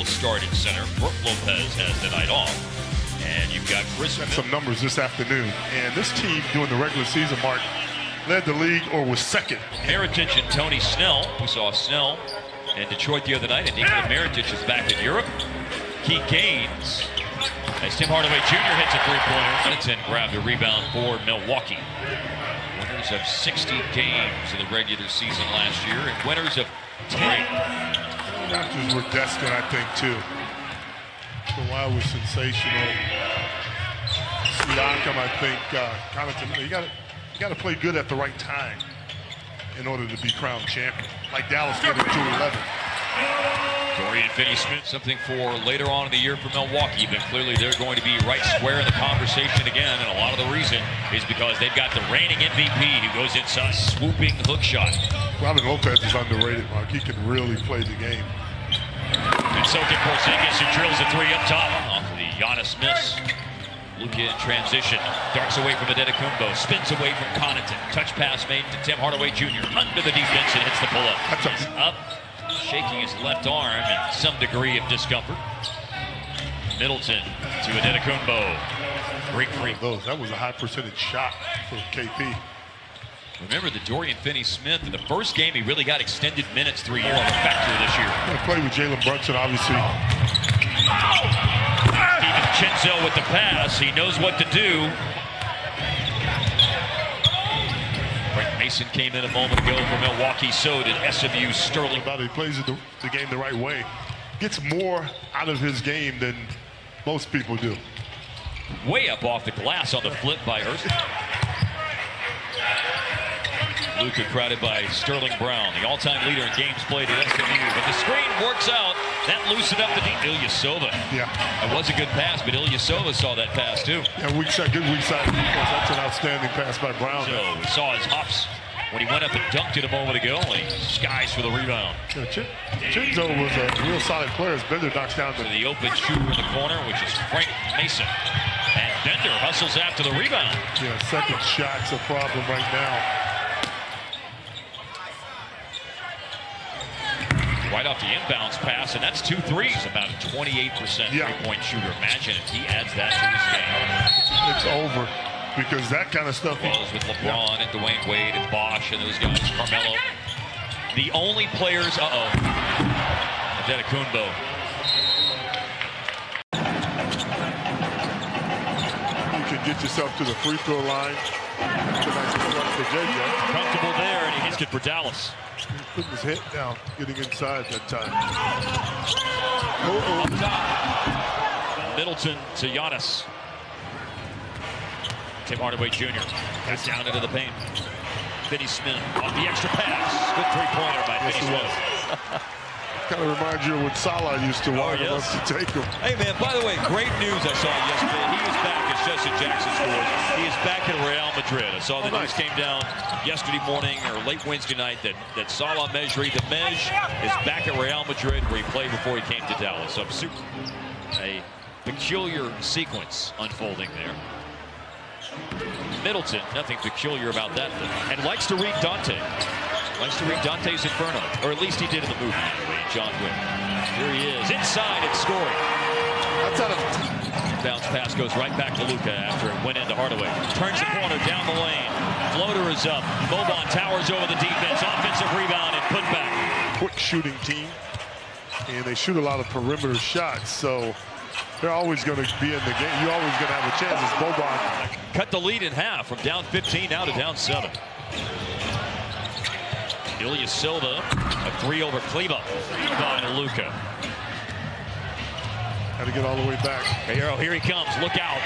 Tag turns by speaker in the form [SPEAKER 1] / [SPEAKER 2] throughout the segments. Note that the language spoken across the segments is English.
[SPEAKER 1] Starting center. Brooke Lopez has the night off. And you've got Chris.
[SPEAKER 2] Some numbers this afternoon. And this team during the regular season, Mark, led the league or was second.
[SPEAKER 1] Meritage and Tony Snell. We saw Snell in Detroit the other night. And Nikola Meritage is back in Europe. Keith Gaines, as Tim Hardaway Jr. hits a three-pointer. Connaughton grabbed a rebound for Milwaukee. Winners of 60 games in the regular season last year. And winners of 10.
[SPEAKER 2] Raptors were destined, I think, too. Kawhi was sensational. Siakam, I think, Connaughton, you got to play good at the right time in order to be crowned champion. Like Dallas did in 2-11.
[SPEAKER 1] Dorian Finney-Smith, something for later on in the year for Milwaukee, but clearly they're going to be right square in the conversation again, and a lot of the reason is because they've got the reigning MVP who goes inside, swooping hook shot.
[SPEAKER 2] Robin Lopez is underrated, Mark. He can really play the game.
[SPEAKER 1] And so can Porzingis, who drills a three up top off of the Giannis miss. Luka in transition, darts away from Antetokounmpo, spins away from Connaughton. Touch pass made to Tim Hardaway Jr. under the defense and hits the pull-up. He's up, shaking his left arm in some degree of discomfort. Middleton to Antetokounmpo. Great free.
[SPEAKER 2] That was a high percentage shot for KP.
[SPEAKER 1] Remember the Dorian Finney-Smith in the first game, he really got extended minutes 3 years on the factor this year.
[SPEAKER 2] Going to play with Jalen Brunson, obviously.
[SPEAKER 1] Even Chenzo with the pass, he knows what to do. Frank Mason came in a moment ago for Milwaukee, so did SMU Sterling.
[SPEAKER 2] He plays the game the right way. Gets more out of his game than most people do.
[SPEAKER 1] Way up off the glass on the flip by Hurst. Luka crowded by Sterling Brown, the all-time leader in games played at SMU. But the screen works out. That loosened up the deep. Ilyasova.
[SPEAKER 2] Yeah.
[SPEAKER 1] That was a good pass, but Ilyasova saw that pass too.
[SPEAKER 2] Yeah, weak side, good weak side defense. That's an outstanding pass by Brown.
[SPEAKER 1] So we saw his hops when he went up and dunked it a moment ago. He skies for the rebound.
[SPEAKER 2] Yeah, Chenzo was a real solid player as Bender knocks down
[SPEAKER 1] to the open shooter in the corner, which is Frank Mason. And Bender hustles after the rebound.
[SPEAKER 2] Yeah, second shot's a problem right now.
[SPEAKER 1] Right off the inbounds pass, and that's 2 threes, about a 28% three-point shooter. Imagine if he adds that to his game.
[SPEAKER 2] It's over, because that kind of stuff.
[SPEAKER 1] Was with LeBron and Dwayne Wade and Bosh and those guys, Carmelo. The only players, Antetokounmpo.
[SPEAKER 2] You can get yourself to the free throw line.
[SPEAKER 1] Comfortable there, and he hits it for Dallas.
[SPEAKER 2] Putting his head down, getting inside that time.
[SPEAKER 1] Up top. Middleton to Giannis. Tim Hardaway Jr. Gets down into the paint. Finney-Smith off the extra pass. Good three-pointer by Finney-Smith.
[SPEAKER 2] Kind of reminds you of when Salah used to walk up to take him.
[SPEAKER 1] Hey, man, by the way, great news I saw yesterday. He was back, as Justin Jackson scores. He is back at Real Madrid. I saw the news came down yesterday morning or late Wednesday night that Salah Mejri, the Mej, is back at Real Madrid where he played before he came to Dallas. So a peculiar sequence unfolding there. Middleton, nothing peculiar about that, and likes to read Dante. Likes to read Dante's Inferno, or at least he did in the movie anyway, John Wick. Here he is, inside and scoring.
[SPEAKER 2] That's out of
[SPEAKER 1] bounce pass goes right back to Luka after it went into Hardaway. Turns the corner down the lane. Floater is up. Boban towers over the defense. Offensive rebound and put back.
[SPEAKER 2] Quick shooting team, and they shoot a lot of perimeter shots, so they're always going to be in the game. You're always going to have a chance. As Boban
[SPEAKER 1] cut the lead in half from down 15 now to down 7. Ilyasova, a 3 over Kleba. By Luka.
[SPEAKER 2] Had to get all the way back.
[SPEAKER 1] Here he comes. Look out.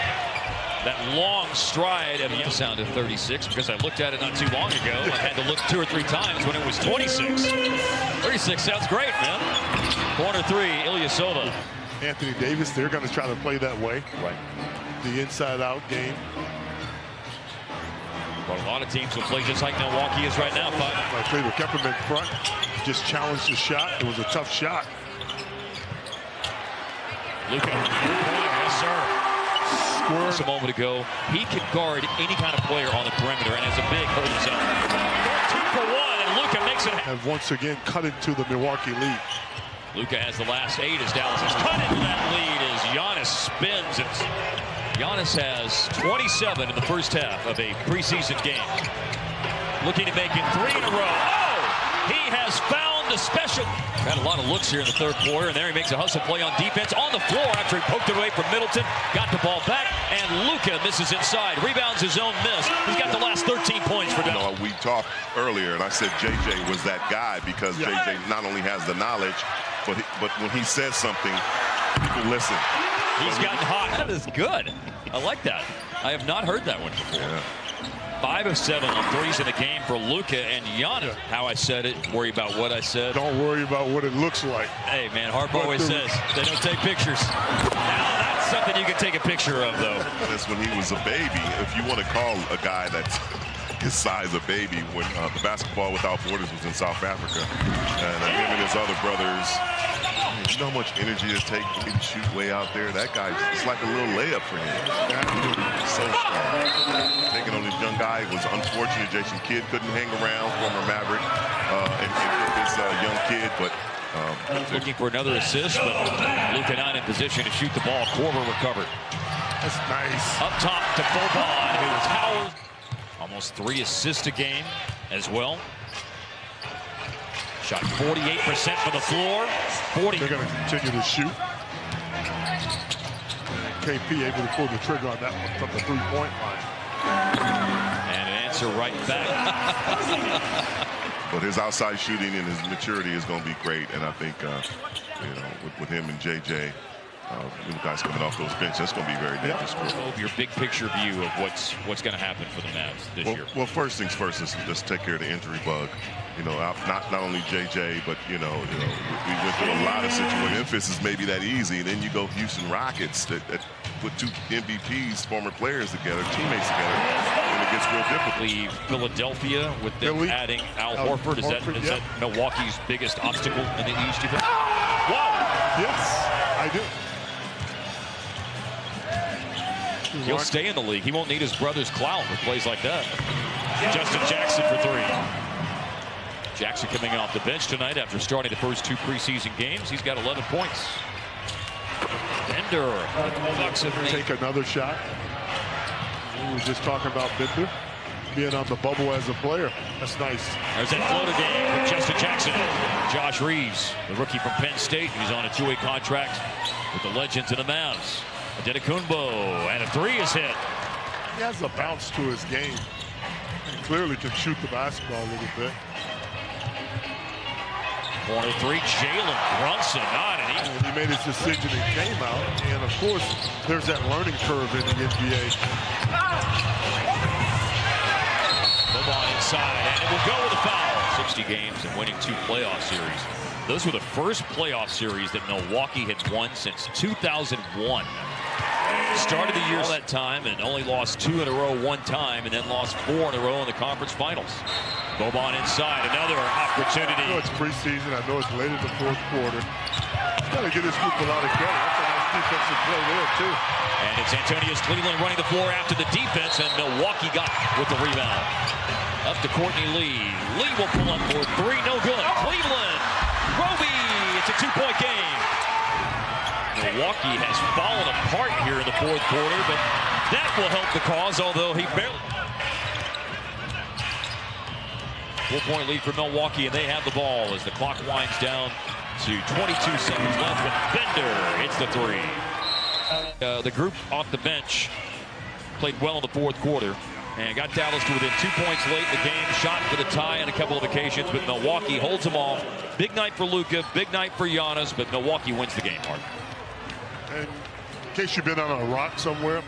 [SPEAKER 1] That long stride of the sound of 36, because I looked at it not too long ago. I had to look 2 or 3 times when it was 26. 36 sounds great, man. Corner 3, Ilyasova.
[SPEAKER 2] Anthony Davis, they're going to try to play that way.
[SPEAKER 1] Right.
[SPEAKER 2] The inside-out game.
[SPEAKER 1] But a lot of teams will play just like Milwaukee is right now.
[SPEAKER 2] I played with Kemperman front, just challenged the shot. It was a tough shot.
[SPEAKER 1] Luka, yes, sir. Just a moment ago, he can guard any kind of player on the perimeter, and as a big, hold his own. 2 for 1, and Luka makes it.
[SPEAKER 2] And once again, cut into the Milwaukee lead.
[SPEAKER 1] Luka has the last 8 as Dallas has cut into that lead as Giannis spins. Giannis has 27 in the first half of a preseason game. Looking to make it 3 in a row. Oh! He has found the special. Got a lot of looks here in the third quarter, and there he makes a hustle play on defense on the floor after he poked it away from Middleton. Got the ball back, and Luka misses inside. Rebounds his own miss. He's got the last 13 points for Dallas.
[SPEAKER 3] We talked earlier, and I said JJ was that guy because JJ not only has the knowledge, but when he says something, people listen.
[SPEAKER 1] He's gotten hot. That is good. I like that. I have not heard that one before.
[SPEAKER 3] Yeah.
[SPEAKER 1] 5 of 7 on threes in the game for Luka and Giannis. How I said it, worry about what I said.
[SPEAKER 2] Don't worry about what it looks like.
[SPEAKER 1] Hey, man, Harp always says they don't take pictures. Now, that's something you can take a picture of, though.
[SPEAKER 3] That's when he was a baby. If you want to call a guy that's his size a baby, when the basketball without borders was in South Africa, and him and his other brothers, you know how much energy it takes for me to shoot way out there? That guy, it's like a little layup for him. So strong. Taking on this young guy was unfortunate. Jason Kidd couldn't hang around, former Maverick, and get this young kid, but
[SPEAKER 1] looking for another assist, but Luka not in position to shoot the ball. Korver recovered.
[SPEAKER 2] That's nice.
[SPEAKER 1] Up top to Boban, who towers. Almost 3 assists a game as well. Shot 48% from the floor. 40.
[SPEAKER 2] They're going to continue to shoot. KP able to pull the trigger on that one from the 3-point line.
[SPEAKER 1] And an answer right back.
[SPEAKER 3] But his outside shooting and his maturity is going to be great. And I think, with him and JJ, guys coming off those benches, that's going to be very dangerous.
[SPEAKER 1] Your big picture view of what's going to happen for the Mavs this year.
[SPEAKER 3] Well, first things first is let's take care of the injury bug. Not only JJ, but we went through a lot of situations. Memphis is maybe that easy, and then you go Houston Rockets that put 2 MVPs, former players together, teammates together, and it gets real difficult.
[SPEAKER 1] Leave Philadelphia with them adding Al Horford. Is that Milwaukee's biggest obstacle in the East? You think? Whoa!
[SPEAKER 2] Yes, I do.
[SPEAKER 1] He'll stay in the league. He won't need his brother's clout with plays like that. Justin Jackson for 3. Jackson coming off the bench tonight after starting the first 2 preseason games. He's got 11 points. Bender. The Bucks have
[SPEAKER 2] take another shot. We were just talking about Bender being on the bubble as a player. That's nice.
[SPEAKER 1] There's that floater game with Justin Jackson. Josh Reeves, the rookie from Penn State, who's on a 2-way contract with the Legends and the Mavs. Antetokounmpo, and a 3 is hit.
[SPEAKER 2] He has a bounce to his game. He clearly can shoot the basketball a little bit.
[SPEAKER 1] Corner 3, Jalen Brunson on it.
[SPEAKER 2] And he made his decision and came out. And of course, there's that learning curve in the NBA.
[SPEAKER 1] Boban inside, and it will go with a foul. 60 games and winning 2 playoff series. Those were the first playoff series that Milwaukee had won since 2001. Started the year all that time and only lost 2 in a row one time, and then lost 4 in a row in the conference finals. Boban inside, another opportunity.
[SPEAKER 2] I know it's preseason. I know it's late in the 4th quarter. Got to give this group a lot of credit. That's a nice defensive play there, too.
[SPEAKER 1] And it's Antonius Cleveland running the floor after the defense, and Milwaukee got with the rebound. Up to Courtney Lee. Lee will pull up for 3, no good. Cleveland, Roby, it's a 2-point game. Milwaukee has fallen apart here in the 4th quarter, but that will help the cause, although he barely. 4-point lead for Milwaukee, and they have the ball as the clock winds down to 22 seconds left with Bender. It's the 3. The group off the bench played well in the 4th quarter and got Dallas to within 2 points late in the game. Shot for the tie on a couple of occasions, but Milwaukee holds them off. Big night for Luka, big night for Giannis, but Milwaukee wins the game, Mark.
[SPEAKER 2] And in case you've been on a rock somewhere,